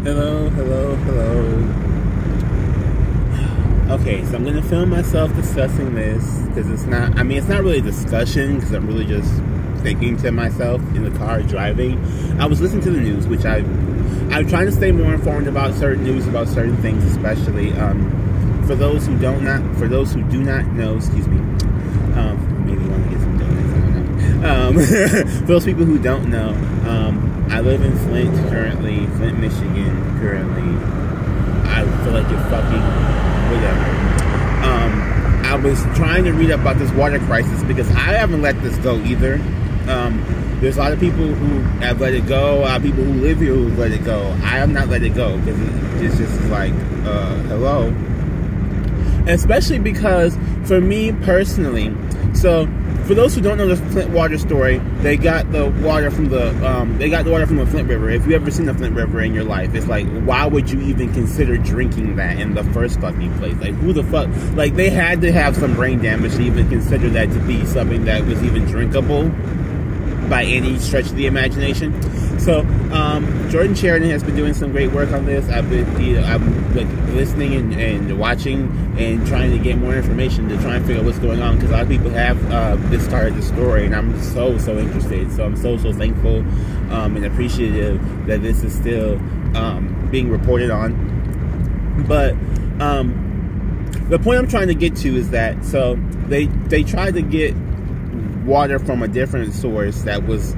Hello, hello, hello. Okay, so I'm going to film myself discussing this because it's not really a discussion because I'm really just thinking to myself in the car driving. I was listening to the news, which I'm trying to stay more informed about certain news, about certain things, especially for those who do not know, excuse me. Maybe want to get some donuts, I don't know. For those people who don't know, I live in Flint, Michigan, currently. I feel like you're fucking whatever. I was trying to read up about this water crisis because I haven't let this go either. There's a lot of people who have let it go, a lot of people who live here who let it go. I have not let it go because it's just like, hello. Especially because, for me personally, so for those who don't know the Flint water story, they got the water from the Flint River. If you've ever seen the Flint River in your life, it's like, why would you even consider drinking that in the first fucking place? Like, who the fuck? Like, they had to have some brain damage to even consider that to be something that was even drinkable by any stretch of the imagination. So, Jordan Sheridan has been doing some great work on this. I'm like listening and watching and trying to get more information to try and figure out what's going on, because a lot of people have discarded the story, and I'm so interested. So I'm so thankful and appreciative that this is still being reported on. But the point I'm trying to get to is that, so they tried to get water from a different source that was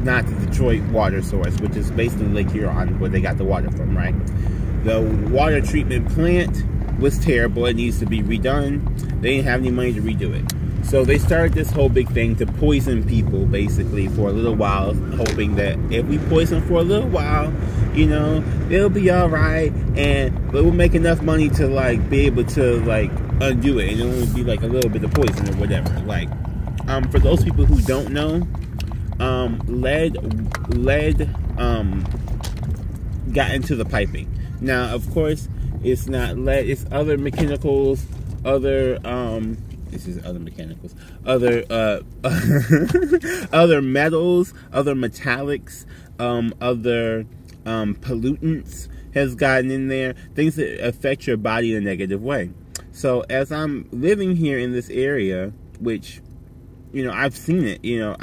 not the Detroit water source, which is basically Lake Huron, where they got the water from, right? The water treatment plant was terrible. It needs to be redone. They didn't have any money to redo it. So they started this whole big thing to poison people, basically, for a little while, hoping that if we poison for a little while, you know, it'll be alright, and we'll make enough money to, like, be able to, like, undo it, and it'll only be, like, a little bit of poison or whatever. Like, for those people who don't know, lead got into the piping. Now, of course, it's not lead, it's other mechanicals, other metals, other metallics, other pollutants has gotten in there, things that affect your body in a negative way. So as I'm living here in this area, which, you know, I've seen it, you know,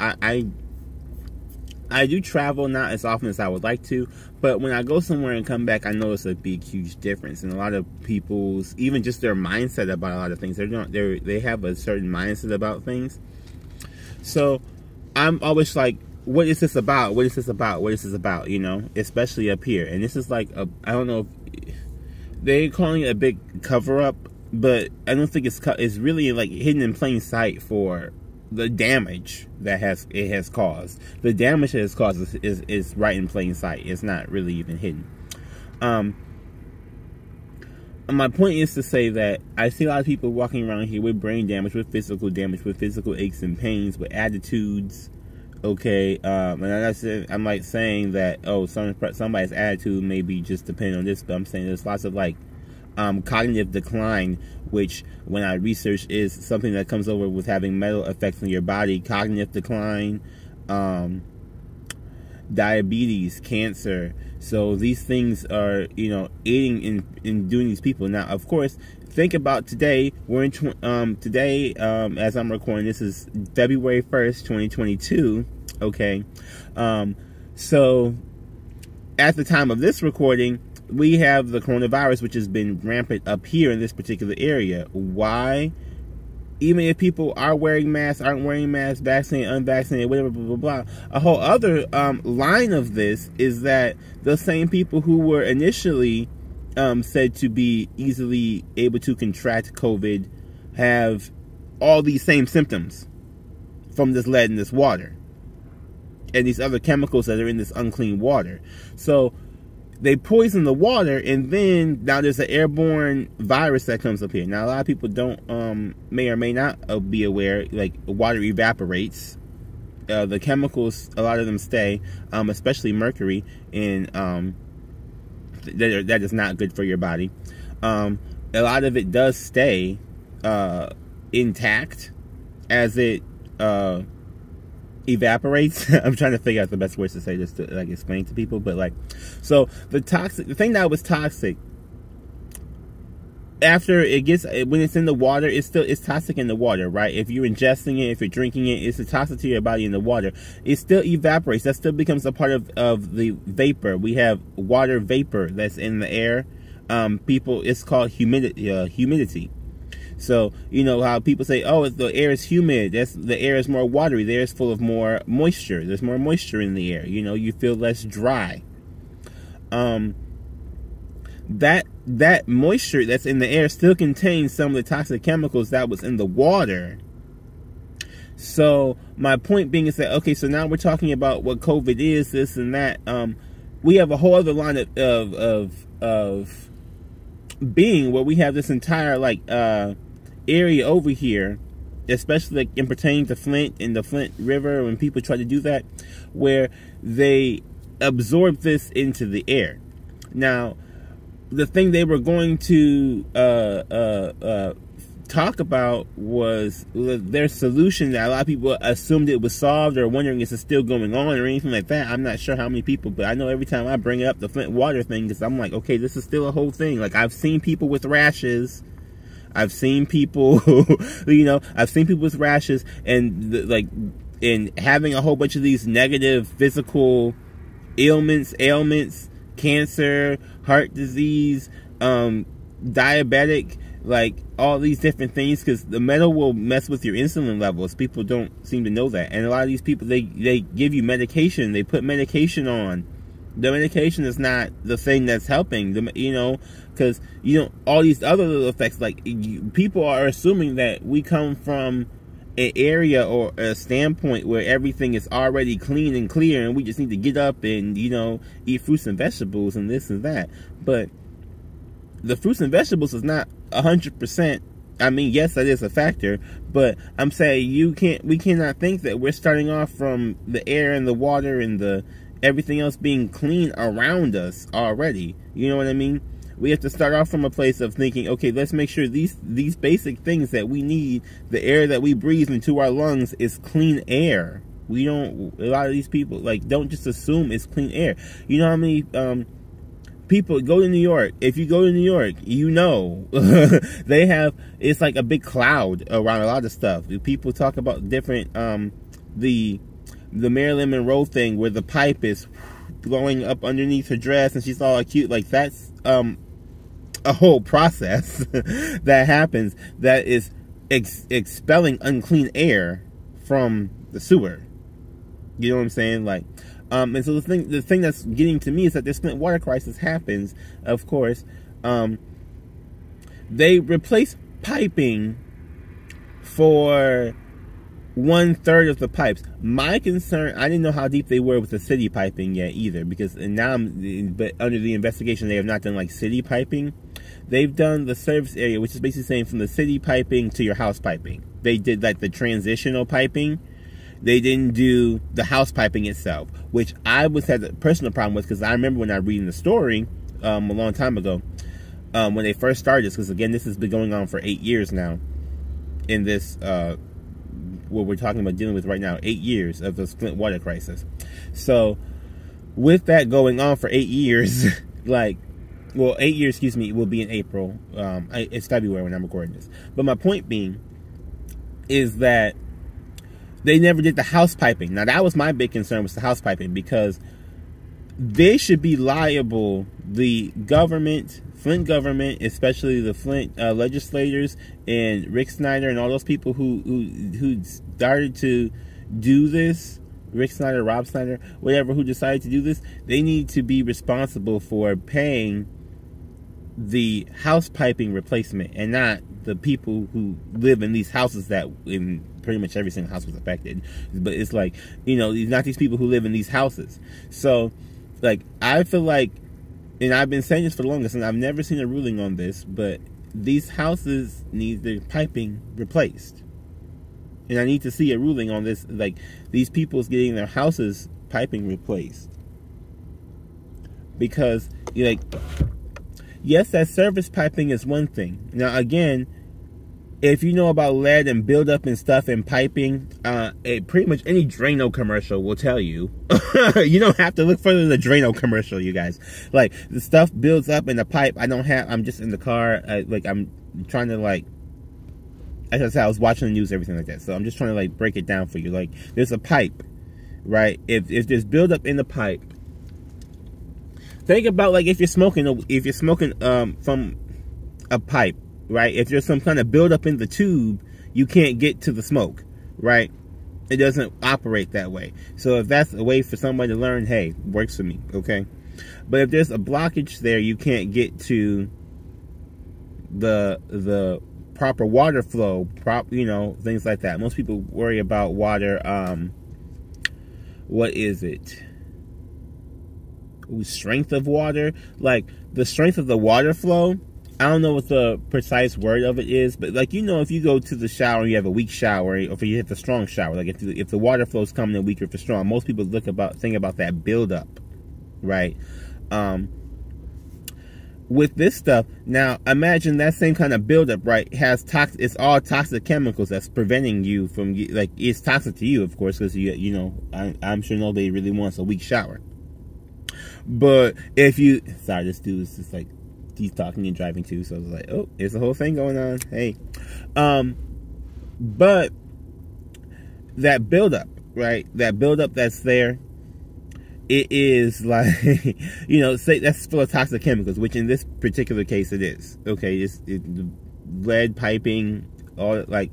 I do travel, not as often as I would like to, but when I go somewhere and come back, I notice a big, huge difference. And a lot of people's, even just their mindset about a lot of things, they have a certain mindset about things. So I'm always like, what is this about? What is this about? What is this about? You know, especially up here. And this is like I don't know if they're calling it a big cover up, but I don't think it's really like hidden in plain sight for the damage that it has caused. The damage that it's caused is right in plain sight. It's not really even hidden. My point is to say that I see a lot of people walking around here with brain damage, with physical damage, with physical aches and pains, with attitudes. Okay, and I'm like saying that, oh, somebody's attitude may be just depending on this, but I'm saying there's lots of like cognitive decline, which when I research is something that comes over with having mental effects on your body. Cognitive decline, diabetes, cancer. So these things are, you know, aiding in doing these people. Now, of course, think about today. We're in today, as I'm recording, this is February 1st, 2022. Okay, so at the time of this recording, we have the coronavirus, which has been rampant up here in this particular area. Why? Even if people are wearing masks, aren't wearing masks, vaccinated, unvaccinated, whatever, blah, blah, blah. A whole other line of this is that the same people who were initially said to be easily able to contract COVID have all these same symptoms from this lead in this water and these other chemicals that are in this unclean water. So they poison the water, and then now there's an airborne virus that comes up here. Now, a lot of people don't, may or may not be aware, like, water evaporates. The chemicals, a lot of them stay, especially mercury, and that is not good for your body. A lot of it does stay intact as it evaporates. I'm trying to figure out the best words to say this to like explain to people, but like, so the thing that was toxic, after it gets, when it's in the water, it's toxic in the water, right? If you're ingesting it, if you're drinking it, it's toxic to your body in the water. It still evaporates. That still becomes a part of the vapor. We have water vapor that's in the air. It's called humidity. So, you know how people say, oh, the air is humid. The air is more watery. The air is full of more moisture. There's more moisture in the air. You know, you feel less dry. That moisture that's in the air still contains some of the toxic chemicals that was in the water. So my point being is that, okay, so now we're talking about what COVID is, this and that. We have a whole other line of being where we have this entire like area over here, especially like in pertaining to Flint and the Flint River, when people try to do that, where they absorb this into the air. Now, the thing they were going to talk about was their solution that a lot of people assumed it was solved or wondering is it still going on or anything like that. I'm not sure how many people, but I know every time I bring up the Flint water thing, because I'm like, okay, this is still a whole thing. Like, I've seen people with rashes. I've seen people, you know, with rashes and and having a whole bunch of these negative physical ailments, cancer, heart disease, diabetic, like all these different things, because the metal will mess with your insulin levels. People don't seem to know that. And a lot of these people, they give you medication. They put medication on. The medication is not the thing that's helping, you know, because, you know, all these other little effects, like people are assuming that we come from an area or a standpoint where everything is already clean and clear and we just need to get up and, you know, eat fruits and vegetables and this and that. But the fruits and vegetables is not 100%. I mean, yes, that is a factor, but I'm saying we cannot think that we're starting off from the air and the water and the everything else being clean around us already. You know what I mean? We have to start off from a place of thinking, okay, let's make sure these basic things that we need, the air that we breathe into our lungs, is clean air. We don't, a lot of these people, like, don't just assume it's clean air. You know how many people go to New York? If you go to New York, you know, they have, it's like a big cloud around a lot of stuff. People talk about different, the Marilyn Monroe thing where the pipe is blowing up underneath her dress and she's all cute. Like, that's a whole process that happens that is expelling unclean air from the sewer. You know what I'm saying? Like, and so the thing that's getting to me is that this Flint water crisis happens. Of course, they replace piping for 1/3 of the pipes. My concern, I didn't know how deep they were with the city piping yet either, because now but under the investigation, they have not done like city piping. They've done the service area, which is basically saying from the city piping to your house piping. They did like the transitional piping. They didn't do the house piping itself, which I had a personal problem with, because I remember when I was reading the story a long time ago, when they first started this, because again, this has been going on for 8 years now in this what we're talking about dealing with right now, 8 years of the Flint water crisis. So with that going on for 8 years, like, well, 8 years, excuse me, it will be in April. It's February when I'm recording this. But my point being is that they never did the house piping. Now, that was my big concern, was the house piping, because they should be liable, the government, Flint government, especially the Flint legislators and Rick Snyder and all those people who started to do this, Rick Snyder, Rob Snyder, whatever, who decided to do this, they need to be responsible for paying the house piping replacement, and not the people who live in these houses that in pretty much every single house was affected. But it's like, you know, not these people who live in these houses. So, like, I feel like, and I've been saying this for the longest, and I've never seen a ruling on this, but these houses need their piping replaced. And I need to see a ruling on this, like, these people's getting their houses piping replaced. Because, like, yes, that service piping is one thing. Now, again, if you know about lead and buildup and stuff in piping, pretty much any Drano commercial will tell you. You don't have to look further than the Drano commercial, you guys. Like, the stuff builds up in the pipe. I'm just in the car. I'm trying to, like, as I said, I was watching the news, everything like that. So I'm just trying to, like, break it down for you. Like, there's a pipe, right? If there's buildup in the pipe, think about, like, if you're smoking from a pipe, right? If there's some kind of buildup in the tube, you can't get to the smoke, right? It doesn't operate that way. So if that's a way for somebody to learn, hey, works for me, okay? But if there's a blockage there, you can't get to the proper water flow, things like that. Most people worry about water, what is it? Strength of water, like the strength of the water flow. I don't know what the precise word of it is, but like, if you go to the shower and you have a weak shower, or if you have a strong shower, like if the water flow is coming in weaker for strong, most people think about that buildup, right? With this stuff, now imagine that same kind of buildup, right? It's all toxic chemicals that's preventing you from, like, it's toxic to you, of course, because I'm sure nobody really wants a weak shower. But if you, sorry, this dude is just like, he's talking and driving too, so I was like, oh, there's a whole thing going on. Hey, but that buildup, right? That buildup that's there, it is like, say that's full of toxic chemicals, which in this particular case it is. Okay, it's lead piping, all, like,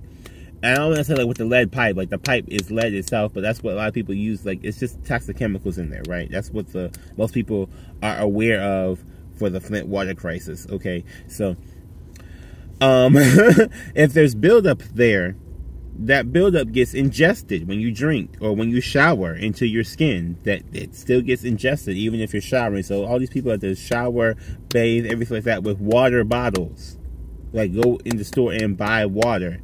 I don't want to say like with the lead pipe, like the pipe is lead itself, but that's what a lot of people use. Like, it's just toxic chemicals in there, right? That's what most people are aware of for the Flint water crisis. Okay, so if there's buildup there, that buildup gets ingested when you drink or when you shower into your skin. That it still gets ingested even if you're showering. So all these people at the shower, bathe, everything like that with water bottles, like go in the store and buy water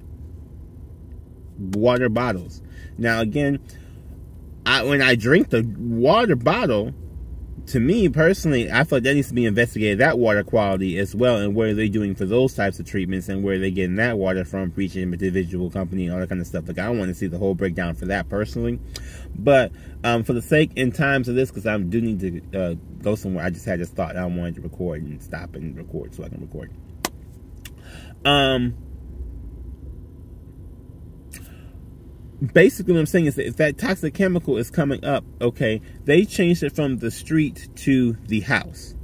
bottles. Now again, when I drink the water bottle, to me personally, I feel like that needs to be investigated, that water quality as well, and what are they doing for those types of treatments, and where are they getting that water from, for each individual company, and all that kind of stuff. Like, I don't want to see the whole breakdown for that personally, but for the sake in times of this, because I do need to go somewhere, I just had this thought, I wanted to record and stop and record so I can record. Basically what I'm saying is that if that toxic chemical is coming up, okay, they changed it from the street to the house.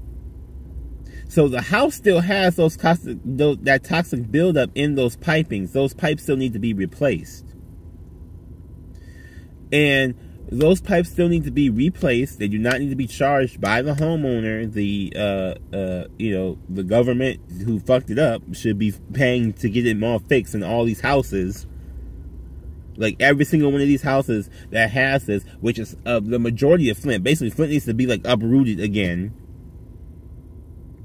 So the house still has that toxic buildup in those pipings. Those pipes still need to be replaced. And those pipes still need to be replaced. They do not need to be charged by the homeowner. The government who fucked it up should be paying to get it all fixed in all these houses. Like, every single one of these houses that has this, which is the majority of Flint. Basically, Flint needs to be, like, uprooted again.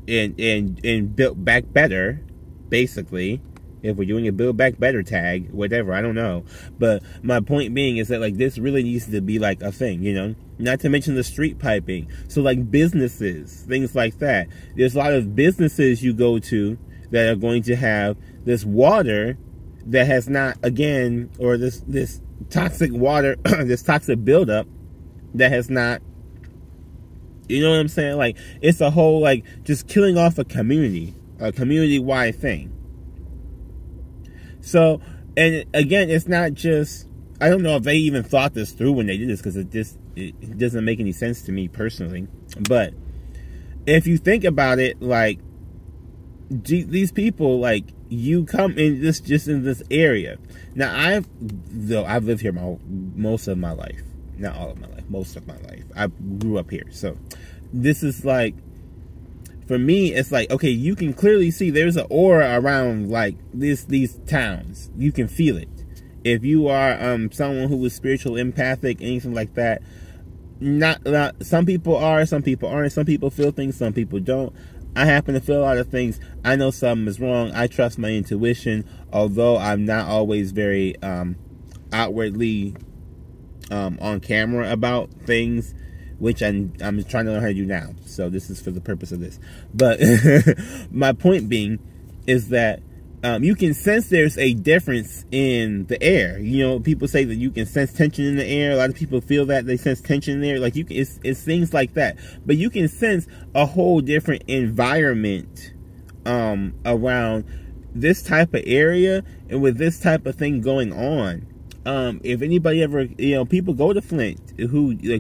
And built back better, basically. If we're doing a build back better tag, whatever, I don't know. But my point being is that, like, this really needs to be, like, a thing, Not to mention the street piping. So, like, businesses, things like that. There's a lot of businesses you go to that are going to have this water that has not, again, or this toxic water, this toxic buildup that has not, you know what I'm saying? Like, it's a whole, like, just killing off a community-wide thing. So, and again, it's not just, I don't know if they even thought this through when they did this, because it doesn't make any sense to me personally. But if you think about it, like, these people, like, you come in just in this area. Now, I've lived here most of my life. Not all of my life, most of my life. I grew up here. So this is like, for me, it's like, okay, you can clearly see there's an aura around, like, these towns. You can feel it. If you are someone who is spiritual, empathic, anything like that, not some people are, some people aren't. Some people feel things, some people don't. I happen to feel a lot of things. I know something is wrong. I trust my intuition, although I'm not always very outwardly on camera about things, which I'm trying to learn how to do now. So this is for the purpose of this. But my point being is that you can sense there's a difference in the air. You know, people say that you can sense tension in the air. A lot of people feel that they sense tension in there. Like you can, it's things like that. But you can sense a whole different environment around this type of area and with this type of thing going on. If anybody ever, you know, people go to Flint,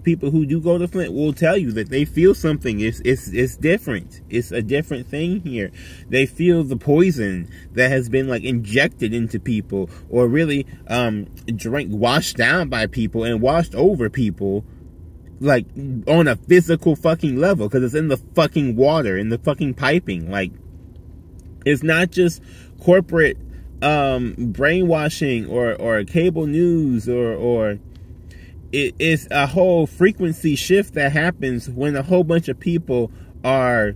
people who do go to Flint will tell you that they feel something. It's different. It's a different thing here. They feel the poison that has been like injected into people, or really washed down by people and washed over people, like on a physical fucking level, because it's in the fucking water, in the fucking piping. Like, it's not just corporate brainwashing or cable news, or it's a whole frequency shift that happens when a whole bunch of people are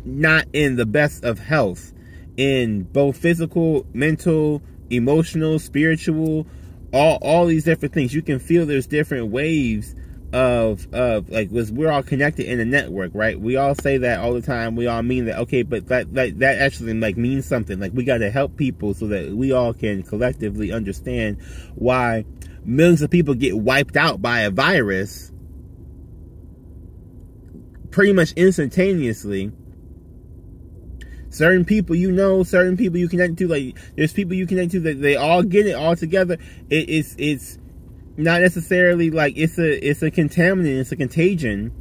not in the best of health, in both physical, mental, emotional, spiritual, all these different things. You can feel there's different waves of like, we're all connected in a network, right? We all say that all the time. We all mean that, okay, but that actually like means something. Like, we got to help people so that we all can collectively understand why millions of people get wiped out by a virus pretty much instantaneously. Certain people, you know, certain people you connect to, like, there's people you connect to that they all get it all together. It's not necessarily like it's a contaminant, it's a contagion.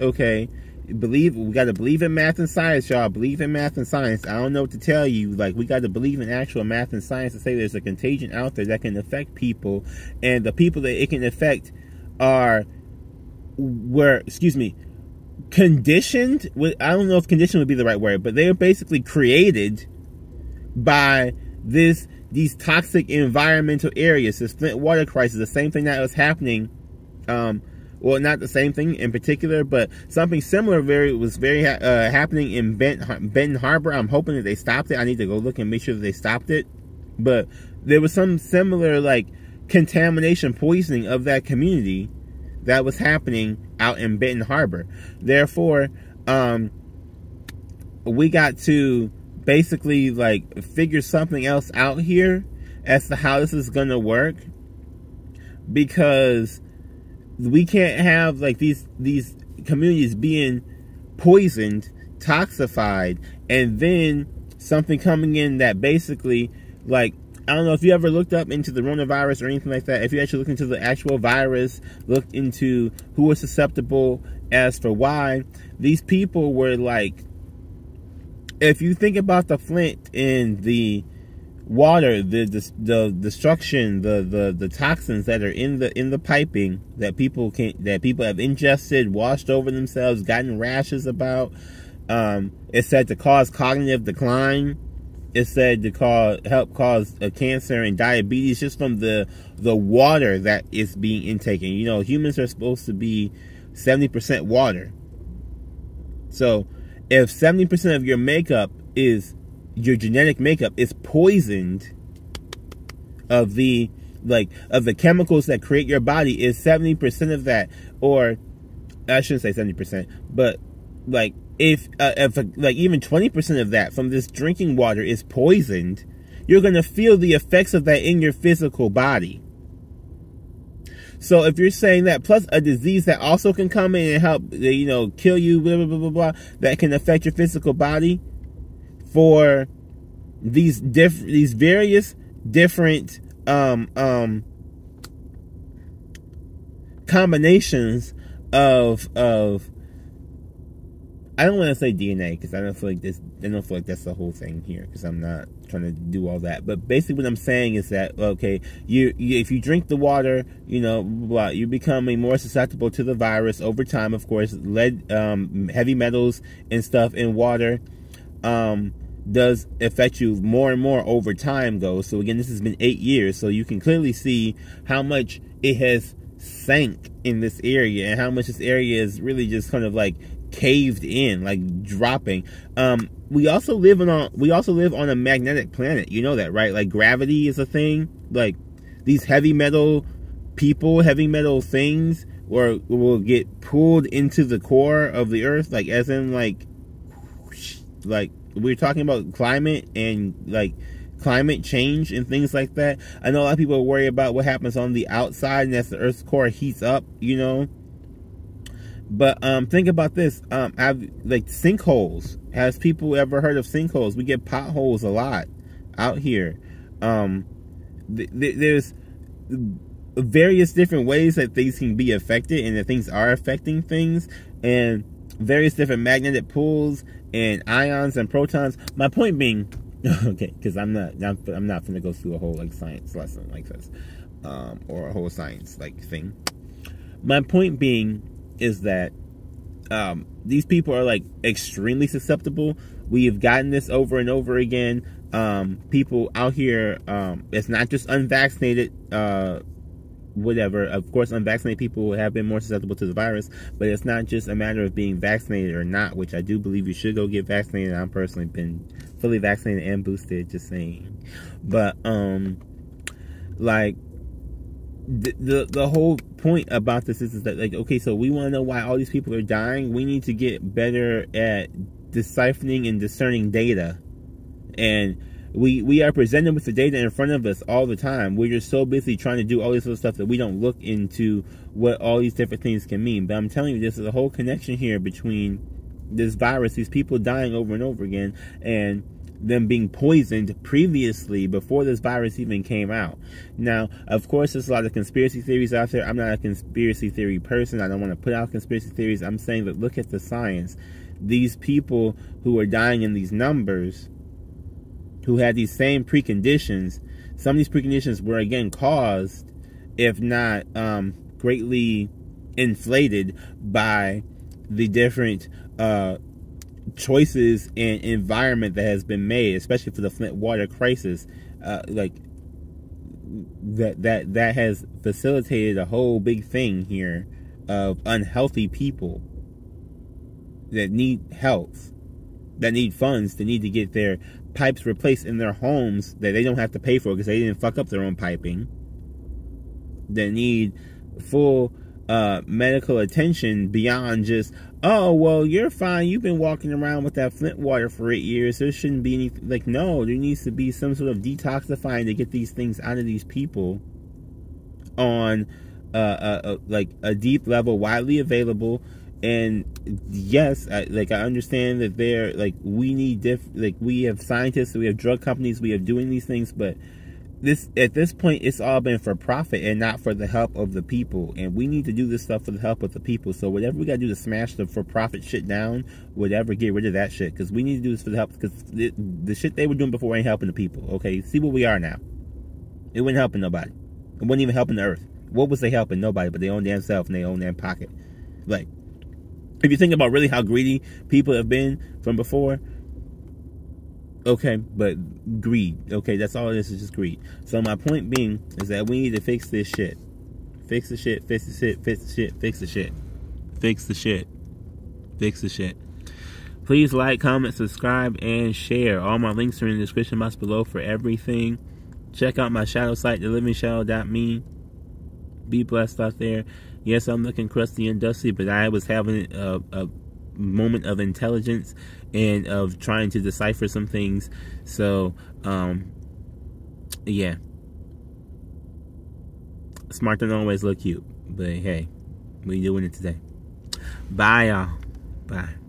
Okay, we got to believe in math and science, y'all. Believe in math and science. I don't know what to tell you. Like, we got to believe in actual math and science to say there's a contagion out there that can affect people, and the people that it can affect conditioned with, I don't know if condition would be the right word, but they are basically created by these toxic environmental areas. This Flint water crisis, the same thing that was happening, well, not the same thing in particular, but something similar was happening in Benton Harbor. I'm hoping that they stopped it. I need to go look and make sure that they stopped it. But there was some similar, like, contamination, poisoning of that community that was happening out in Benton Harbor. Therefore, we got to basically like figure something else out here as to how this is gonna work, because we can't have like these communities being poisoned, toxified, and then something coming in that basically, like, I don't know if you ever looked up into the coronavirus or anything like that. If you actually looked into the actual virus, looked into who was susceptible as for why, these people were like, if you think about the Flint and the water, the destruction, the toxins that are in the piping that people have ingested, washed over themselves, gotten rashes about, it's said to cause cognitive decline. It's said to help cause cancer and diabetes just from the water that is being intaken. You know, humans are supposed to be 70% water. So if 70% of your makeup is, your genetic makeup is poisoned, of the chemicals that create your body, is 70% of that, or I shouldn't say 70%, but like if like even 20% of that from this drinking water is poisoned, you're going to feel the effects of that in your physical body. So if you're saying that, plus a disease that also can come in and help, you know, kill you, blah, blah, blah, blah, blah, that can affect your physical body, for these various different combinations of I don't want to say DNA, because I don't feel like that's the whole thing here, because I'm not trying to do all that. But basically what I'm saying is that, okay, you if you drink the water, you know, you're becoming more susceptible to the virus over time. Of course, lead, heavy metals and stuff in water does affect you more and more over time, though. So again, this has been 8 years, so you can clearly see how much it has sank in this area, and how much this area is really just kind of like caved in, like dropping. We also live on a magnetic planet. You know that, right? Like, gravity is a thing. Like, these heavy metal things will get pulled into the core of the earth, like, as in, like, like, we're talking about climate and, like, climate change and things like that. I know a lot of people worry about what happens on the outside and as the Earth's core heats up, you know. But think about this. I've, like, sinkholes. Has people ever heard of sinkholes? We get potholes a lot out here. There's various different ways that things can be affected and that things are affecting things, and various different magnetic pulls and ions and protons. My point being, okay, because I'm not going to go through a whole, like, science lesson like this, or a whole science, like, thing. My point being is that these people are, like, extremely susceptible. We have gotten this over and over again. People out here, it's not just unvaccinated, whatever. Of course, unvaccinated people have been more susceptible to the virus, but it's not just a matter of being vaccinated or not, which I do believe you should go get vaccinated. I'm personally been fully vaccinated and boosted, just saying. But, like, the whole point about this is that, like, okay, so we want to know why all these people are dying. We need to get better at deciphering and discerning data. And we are presented with the data in front of us all the time. We're just so busy trying to do all this other stuff that we don't look into what all these different things can mean. But I'm telling you, there's a whole connection here between this virus, these people dying over and over again, and them being poisoned previously before this virus even came out. Now, of course, there's a lot of conspiracy theories out there. I'm not a conspiracy theory person. I don't want to put out conspiracy theories. I'm saying that look at the science. These people who are dying in these numbers, who had these same preconditions, some of these preconditions were again caused, if not greatly inflated, by the different choices and environment that has been made, especially for the Flint water crisis. Like that has facilitated a whole big thing here of unhealthy people that need health, that need funds, that need to get their pipes replaced in their homes that they don't have to pay for because they didn't fuck up their own piping, that need full medical attention beyond just, oh, well, you're fine, you've been walking around with that Flint water for 8 years, there shouldn't be any, like, no, there needs to be some sort of detoxifying to get these things out of these people on like a deep level, widely available. And yes, I understand that they're, like, we need like, we have scientists, we have drug companies, we have doing these things, but at this point, it's all been for profit and not for the help of the people. And we need to do this stuff for the help of the people. So whatever we got to do to smash the for-profit shit down, whatever, get rid of that shit. Because we need to do this for the help. Because the shit they were doing before ain't helping the people. Okay, see what we are now. It wasn't helping nobody. It wasn't even helping the earth. What was they helping? Nobody, but their own damn self and their own damn pocket. Like, if you think about really how greedy people have been from before, okay, but greed. Okay, that's all it is just greed. So my point being is that we need to fix this shit. Fix the shit, fix the shit, fix the shit, fix the shit. Fix the shit. Fix the shit. Please like, comment, subscribe, and share. All my links are in the description box below for everything. Check out my shadow site, theliving.me. Be blessed out there. Yes, I'm looking crusty and dusty, but I was having a moment of intelligence and of trying to decipher some things. So, yeah. Smart don't always look cute, but hey, we doing it today. Bye, y'all. Bye.